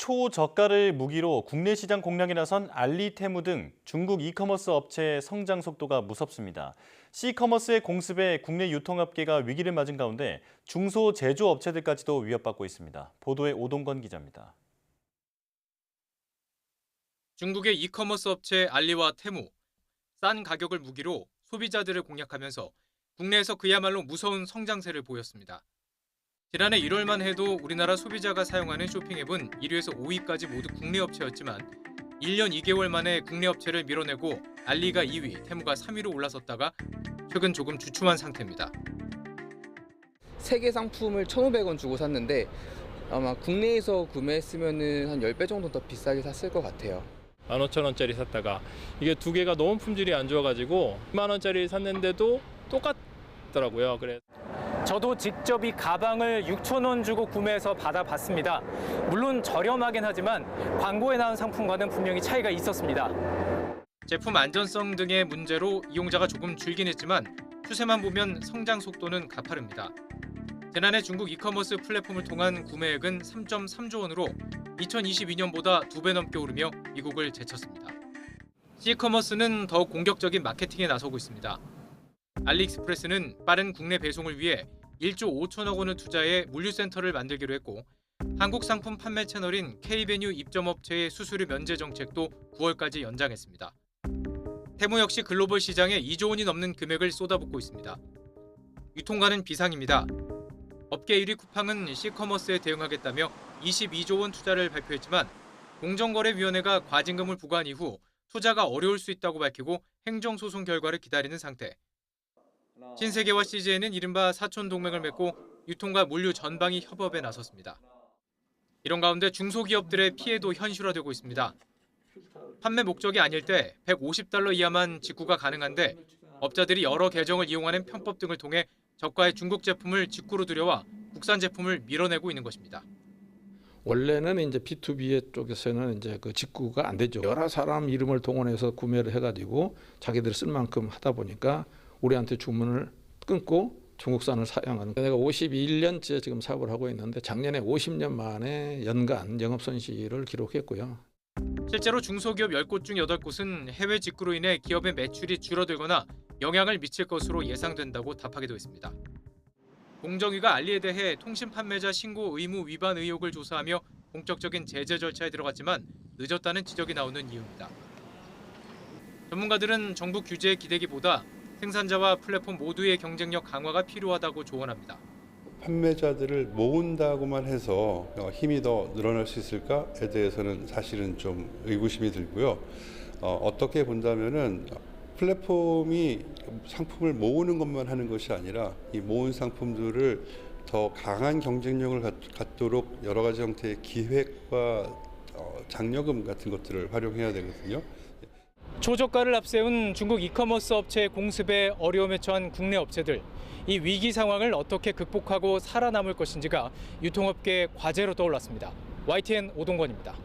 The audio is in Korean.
초저가를 무기로 국내 시장 공략에 나선 알리, 테무 등 중국 이커머스 업체의 성장 속도가 무섭습니다. C커머스의 공습에 국내 유통업계가 위기를 맞은 가운데 중소 제조업체들까지도 위협받고 있습니다. 보도에 오동건 기자입니다. 중국의 이커머스 업체 알리와 테무, 싼 가격을 무기로 소비자들을 공략하면서 국내에서 그야말로 무서운 성장세를 보였습니다. 지난해 1월만 해도 우리나라 소비자가 사용하는 쇼핑앱은 1위에서 5위까지 모두 국내 업체였지만 1년 2개월 만에 국내 업체를 밀어내고 알리가 2위, 테무가 3위로 올라섰다가 최근 조금 주춤한 상태입니다. 3개 상품을 1,500원 주고 샀는데 아마 국내에서 구매했으면 한 10배 정도 더 비싸게 샀을 것 같아요. 15,000원짜리 샀다가 이게 두 개가 너무 품질이 안 좋아가지고 2만 원짜리 샀는데도 똑같더라고요. 그래. 저도 직접 이 가방을 6,000원 주고 구매해서 받아봤습니다. 물론 저렴하긴 하지만 광고에 나온 상품과는 분명히 차이가 있었습니다. 제품 안전성 등의 문제로 이용자가 조금 줄긴 했지만 추세만 보면 성장 속도는 가파릅니다. 지난해 중국 이커머스 플랫폼을 통한 구매액은 3.3조 원으로 2022년보다 2배 넘게 오르며 미국을 제쳤습니다. C커머스는 더욱 공격적인 마케팅에 나서고 있습니다. 알리익스프레스는 빠른 국내 배송을 위해 1조 5천억 원을 투자해 물류센터를 만들기로 했고 한국 상품 판매 채널인 K베뉴 입점업체의 수수료 면제 정책도 9월까지 연장했습니다. 테무 역시 글로벌 시장에 2조 원이 넘는 금액을 쏟아붓고 있습니다. 유통가는 비상입니다. 업계 1위 쿠팡은 C커머스에 대응하겠다며 22조 원 투자를 발표했지만 공정거래위원회가 과징금을 부과한 이후 투자가 어려울 수 있다고 밝히고 행정소송 결과를 기다리는 상태. 신세계와 CJ는 이른바 사촌 동맹을 맺고 유통과 물류 전방위 협업에 나섰습니다. 이런 가운데 중소기업들의 피해도 현실화되고 있습니다. 판매 목적이 아닐 때 $150 이하만 직구가 가능한데 업자들이 여러 계정을 이용하는 편법 등을 통해 저가의 중국 제품을 직구로 들여와 국산 제품을 밀어내고 있는 것입니다. 원래는 이제 B2B 쪽에서는 이제 그 직구가 안 되죠. 여러 사람 이름을 동원해서 구매를 해가지고 자기들이 쓸 만큼 하다 보니까 우리한테 주문을 끊고 중국산을 사용하는. 내가 51년째 지금 사업을 하고 있는데 작년에 50년 만에 연간 영업 손실을 기록했고요. 실제로 중소기업 10곳 중 8곳은 해외 직구로 인해 기업의 매출이 줄어들거나 영향을 미칠 것으로 예상된다고 답하기도 했습니다. 공정위가 알리에 대해 통신 판매자 신고 의무 위반 의혹을 조사하며 본격적인 제재 절차에 들어갔지만 늦었다는 지적이 나오는 이유입니다. 전문가들은 정부 규제에 기대기보다 생산자와 플랫폼 모두의 경쟁력 강화가 필요하다고 조언합니다. 판매자들을 모은다고만 해서 힘이 더 늘어날 수 있을까에 대해서는 사실은 좀 의구심이 들고요. 어떻게 본다면은 플랫폼이 상품을 모으는 것만 하는 것이 아니라 이 모은 상품들을 더 강한 경쟁력을 갖도록 여러 가지 형태의 기획과 장려금 같은 것들을 활용해야 되거든요. 초저가를 앞세운 중국 이커머스 업체의 공습에 어려움에 처한 국내 업체들. 이 위기 상황을 어떻게 극복하고 살아남을 것인지가 유통업계의 과제로 떠올랐습니다. YTN 오동건입니다.